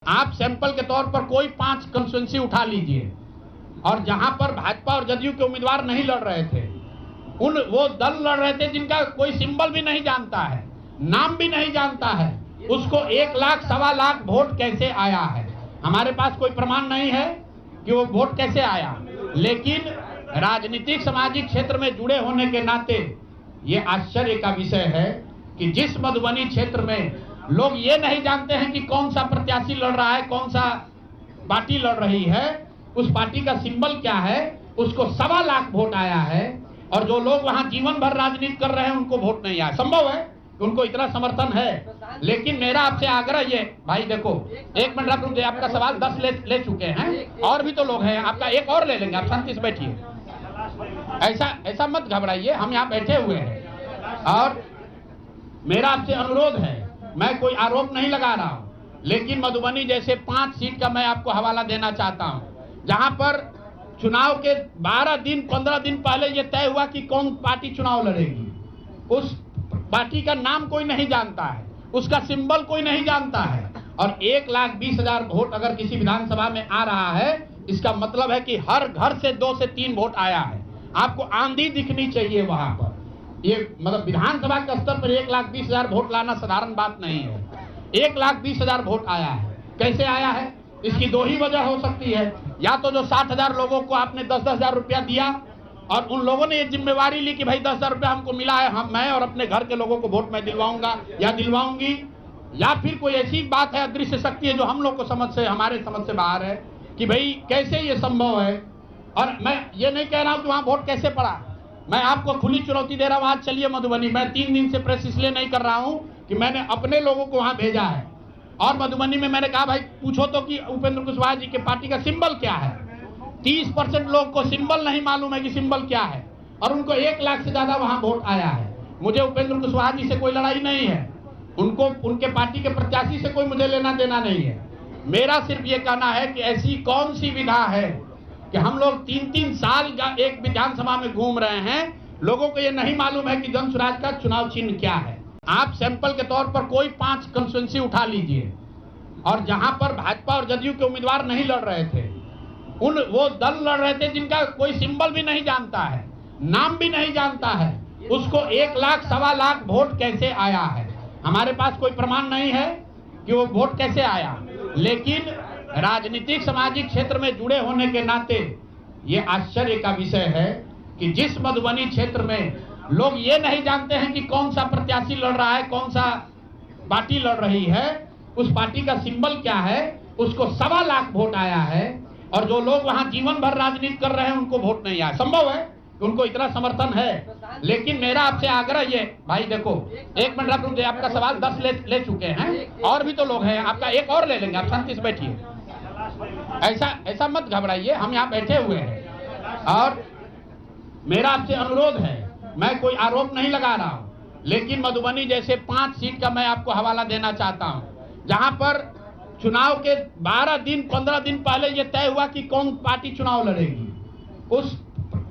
आप सैंपल के तौर पर कोई 5 कंस्टिट्यूंसी उठा लीजिए और जहां पर भाजपा और जदयू के उम्मीदवार नहीं लड़ रहे थे, वो दल लड़ रहे थे जिनका कोई सिंबल भी नहीं जानता है, नाम भी नहीं जानता है, उसको 1 लाख सवा लाख वोट कैसे आया है। हमारे पास कोई प्रमाण नहीं है कि वो वोट कैसे आया, लेकिन राजनीतिक सामाजिक क्षेत्र में जुड़े होने के नाते ये आश्चर्य का विषय है कि जिस मधुबनी क्षेत्र में लोग ये नहीं जानते हैं कि कौन सा प्रत्याशी लड़ रहा है, कौन सा पार्टी लड़ रही है, उस पार्टी का सिंबल क्या है, उसको सवा लाख वोट आया है। और जो लोग वहां जीवन भर राजनीति कर रहे हैं उनको वोट नहीं आया। संभव है उनको इतना समर्थन है, लेकिन मेरा आपसे आग्रह ये, भाई देखो 1 मिनट आप रुक जाइए, आपका सवाल 10 ले चुके हैं और भी तो लोग हैं, आपका एक और ले लेंगे, आप शांति से बैठिए, ऐसा मत घबराइए, हम यहाँ बैठे हुए हैं। और मेरा आपसे अनुरोध है, मैं कोई आरोप नहीं लगा रहा हूं, लेकिन मधुबनी जैसे 5 सीट का मैं आपको हवाला देना चाहता हूं, जहां पर चुनाव के 12 दिन 15 दिन पहले यह तय हुआ कि कौन पार्टी चुनाव लड़ेगी। उस पार्टी का नाम कोई नहीं जानता है, उसका सिंबल कोई नहीं जानता है, और 1,20,000 वोट अगर किसी विधानसभा में आ रहा है, इसका मतलब है कि हर घर से 2 से 3 वोट आया है। आपको आंधी दिखनी चाहिए वहां पर। ये मतलब विधानसभा के स्तर पर 1,20,000 वोट लाना साधारण बात नहीं है। 1,20,000 वोट आया है। कैसे आया है, इसकी 2 ही वजह हो सकती है। या तो जो 60,000 लोगों को आपने 10,000 रुपया दिया और उन लोगों ने ये जिम्मेवारी ली कि भाई 10,000 रुपया हमको मिला है, मैं और अपने घर के लोगों को वोट मैं दिलवाऊंगा या दिलवाऊंगी, या फिर कोई ऐसी बात है, अदृश्य शक्ति है जो हम लोग को हमारे समझ से बाहर है कि भाई कैसे ये संभव है। और मैं ये नहीं कह रहा हूं कि वहां वोट कैसे पड़ा, मैं आपको खुली चुनौती दे रहा हूं, आज चलिए मधुबनी। मैं 3 दिन से प्रेस इसलिए नहीं कर रहा हूं कि मैंने अपने लोगों को वहां भेजा है, और मधुबनी में मैंने कहा भाई पूछो तो कि उपेंद्र कुशवाहा जी के पार्टी का सिंबल क्या है। 30% लोग को सिंबल नहीं मालूम है कि सिंबल क्या है, और उनको 1 लाख से ज्यादा वहां वोट आया है। मुझे उपेंद्र कुशवाहा जी से कोई लड़ाई नहीं है, उनको उनके पार्टी के प्रत्याशी से कोई मुझे लेना देना नहीं है। मेरा सिर्फ ये कहना है कि ऐसी कौन सी विधा है कि हम लोग 3-3 साल एक विधानसभा में घूम रहे हैं, लोगों को ये नहीं मालूम है कि जन स्वराज का चुनाव चिन्ह क्या है। आप सैंपल के तौर पर कोई 5 कंस्टिट्यूंसी उठा लीजिए और जहां पर भाजपा और जदयू के उम्मीदवार नहीं लड़ रहे थे, वो दल लड़ रहे थे जिनका कोई सिंबल भी नहीं जानता है, नाम भी नहीं जानता है, उसको 1 लाख सवा लाख वोट कैसे आया है। हमारे पास कोई प्रमाण नहीं है कि वो वोट कैसे आया, लेकिन राजनीतिक सामाजिक क्षेत्र में जुड़े होने के नाते ये आश्चर्य का विषय है कि जिस मधुबनी क्षेत्र में लोग ये नहीं जानते हैं कि कौन सा प्रत्याशी लड़ रहा है, कौन सा पार्टी लड़ रही है, उस पार्टी का सिंबल क्या है, उसको सवा लाख वोट आया है। और जो लोग वहां जीवन भर राजनीति कर रहे हैं उनको वोट नहीं आया। संभव है उनको इतना समर्थन है, लेकिन मेरा आपसे आग्रह ये, भाई देखो 1 मिनट आप रुक जाइए, आपका सवाल 10 ले चुके हैं और भी तो लोग हैं, आपका एक और ले लेंगे, आप शांति से बैठिए, ऐसा मत घबराइए, हम यहाँ बैठे हुए हैं। और मेरा आपसे अनुरोध है, मैं कोई आरोप नहीं लगा रहा हूं, लेकिन मधुबनी जैसे 5 सीट का मैं आपको हवाला देना चाहता हूं, जहां पर चुनाव के 12 दिन 15 दिन पहले यह तय हुआ कि कौन पार्टी चुनाव लड़ेगी। उस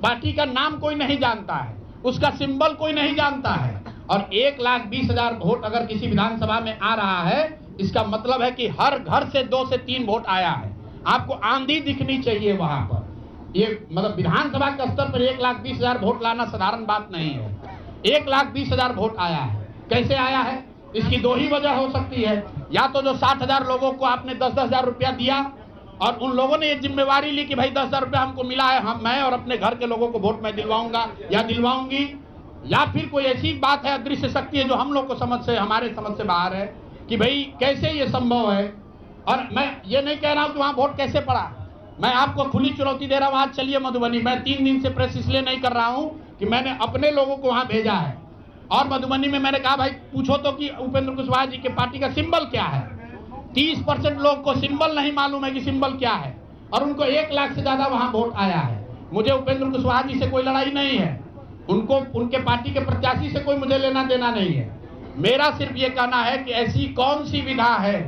पार्टी का नाम कोई नहीं जानता है, उसका सिंबल कोई नहीं जानता है, और 1,20,000 वोट अगर किसी विधानसभा में आ रहा है, इसका मतलब है कि हर घर से 2 से 3 वोट आया है। आपको आंधी दिखनी चाहिए वहां पर। ये मतलब विधानसभा के स्तर पर 1,20,000 वोट लाना साधारण बात नहीं है। 1,20,000 वोट आया है। कैसे आया है, इसकी 2 ही वजह हो सकती है। या तो जो 60,000 लोगों को आपने 10,000 रुपया दिया और उन लोगों ने ये जिम्मेवारी ली कि भाई 10,000 रुपया हमको मिला है, मैं और अपने घर के लोगों को वोट मैं दिलवाऊंगा या दिलवाऊंगी, या फिर कोई ऐसी बात है, अदृश्य शक्ति है जो हम लोग को हमारे समझ से बाहर है कि भाई कैसे ये संभव है। और मैं ये नहीं कह रहा हूं कि वहां वोट कैसे पड़ा, मैं आपको खुली चुनौती दे रहा हूं, आज चलिए मधुबनी। मैं 3 दिन से प्रेस इसलिए नहीं कर रहा हूं कि मैंने अपने लोगों को वहां भेजा है, और मधुबनी में मैंने कहा भाई पूछो तो कि उपेंद्र कुशवाहा जी के पार्टी का सिंबल क्या है। 30% लोग को सिंबल नहीं मालूम है कि सिंबल क्या है, और उनको 1 लाख से ज्यादा वहां वोट आया है। मुझे उपेंद्र कुशवाहा जी से कोई लड़ाई नहीं है, उनको उनके पार्टी के प्रत्याशी से कोई मुझे लेना देना नहीं है। मेरा सिर्फ ये कहना है कि ऐसी कौन सी विधा है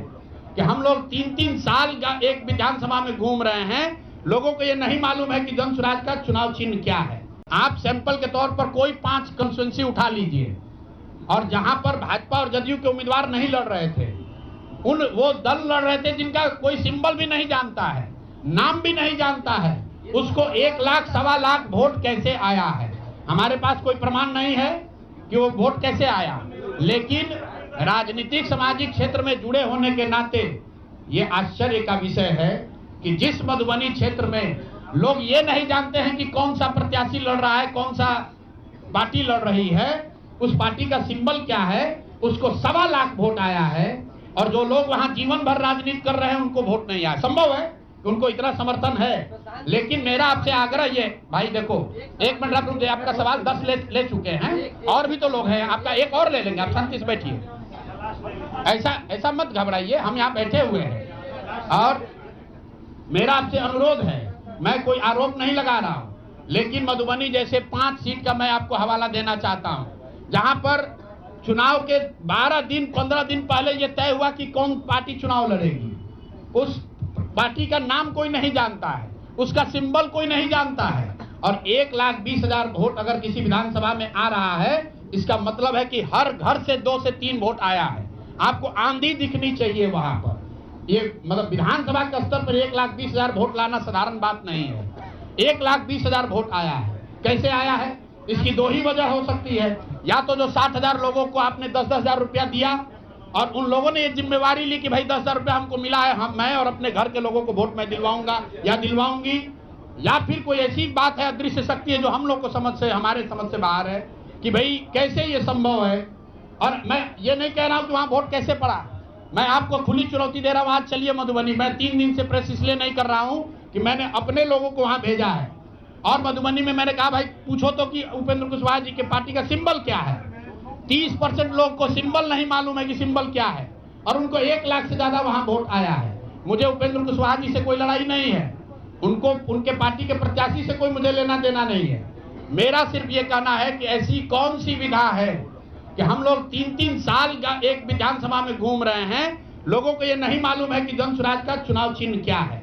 कि हम लोग 3-3 साल एक विधानसभा में घूम रहे हैं, लोगों को ये नहीं मालूम है कि जन स्वराज का चुनाव चिन्ह क्या है। आप सैंपल के तौर पर कोई 5 कंस्टिट्यूंसी उठा लीजिए और जहां पर भाजपा और जदयू के उम्मीदवार नहीं लड़ रहे थे, वो दल लड़ रहे थे जिनका कोई सिंबल भी नहीं जानता है, नाम भी नहीं जानता है, उसको 1 लाख सवा लाख वोट कैसे आया है? हमारे पास कोई प्रमाण नहीं है कि वो वोट कैसे आया, लेकिन राजनीतिक सामाजिक क्षेत्र में जुड़े होने के नाते ये आश्चर्य का विषय है कि जिस मधुबनी क्षेत्र में लोग ये नहीं जानते हैं कि कौन सा प्रत्याशी लड़ रहा है, कौन सा पार्टी लड़ रही है, उस पार्टी का सिंबल क्या है, उसको सवा लाख वोट आया है। और जो लोग वहां जीवन भर राजनीति कर रहे हैं उनको वोट नहीं आया। संभव है कि उनको इतना समर्थन है, लेकिन मेरा आपसे आग्रह ये, भाई देखो 1 मिनट आप रुक जाइए, आपका सवाल 10 ले चुके हैं, और भी तो लोग हैं, आपका एक और ले लेंगे, आप शांति से बैठिए, ऐसा मत घबराइए, हम यहाँ बैठे हुए हैं। और मेरा आपसे अनुरोध है, मैं कोई आरोप नहीं लगा रहा हूं, लेकिन मधुबनी जैसे 5 सीट का मैं आपको हवाला देना चाहता हूं, जहां पर चुनाव के 12 दिन 15 दिन पहले यह तय हुआ कि कौन पार्टी चुनाव लड़ेगी। उस पार्टी का नाम कोई नहीं जानता है, उसका सिंबल कोई नहीं जानता है, और 1,20,000 वोट अगर किसी विधानसभा में आ रहा है, इसका मतलब है कि हर घर से 2 से 3 वोट आया है। आपको आंधी दिखनी चाहिए वहां पर। ये मतलब विधानसभा के स्तर पर 1,20,000 वोट लाना साधारण बात नहीं है। 1,20,000 वोट आया है। कैसे आया है? इसकी 2 ही वजह हो सकती है। या तो जो 60,000 लोगों को आपने 10,000 रुपया दिया और उन लोगों ने ये जिम्मेवारी ली कि भाई 10,000 रुपया हमको मिला है, मैं और अपने घर के लोगों को वोट मैं दिलवाऊंगा या दिलवाऊंगी, या फिर कोई ऐसी बात है, अदृश्य शक्ति है जो हम लोग को हमारे समझ से बाहर है कि भाई कैसे ये संभव है। और मैं ये नहीं कह रहा हूं कि वहां वोट कैसे पड़ा, मैं आपको खुली चुनौती दे रहा हूं, आज चलिए मधुबनी। मैं 3 दिन से प्रेस इसलिए नहीं कर रहा हूं कि मैंने अपने लोगों को वहां भेजा है, और मधुबनी में मैंने कहा भाई पूछो तो कि उपेंद्र कुशवाहा जी के पार्टी का सिंबल क्या है। 30% लोग को सिंबल नहीं मालूम है कि सिंबल क्या है, और उनको 1 लाख से ज्यादा वहां वोट आया है। मुझे उपेंद्र कुशवाहा जी से कोई लड़ाई नहीं है, उनको उनके पार्टी के प्रत्याशी से कोई मुझे लेना देना नहीं है। मेरा सिर्फ ये कहना है कि ऐसी कौन सी विधा है कि हम लोग 3-3 साल का एक विधानसभा में घूम रहे हैं, लोगों को ये नहीं मालूम है कि जन स्वराज का चुनाव चिन्ह क्या है।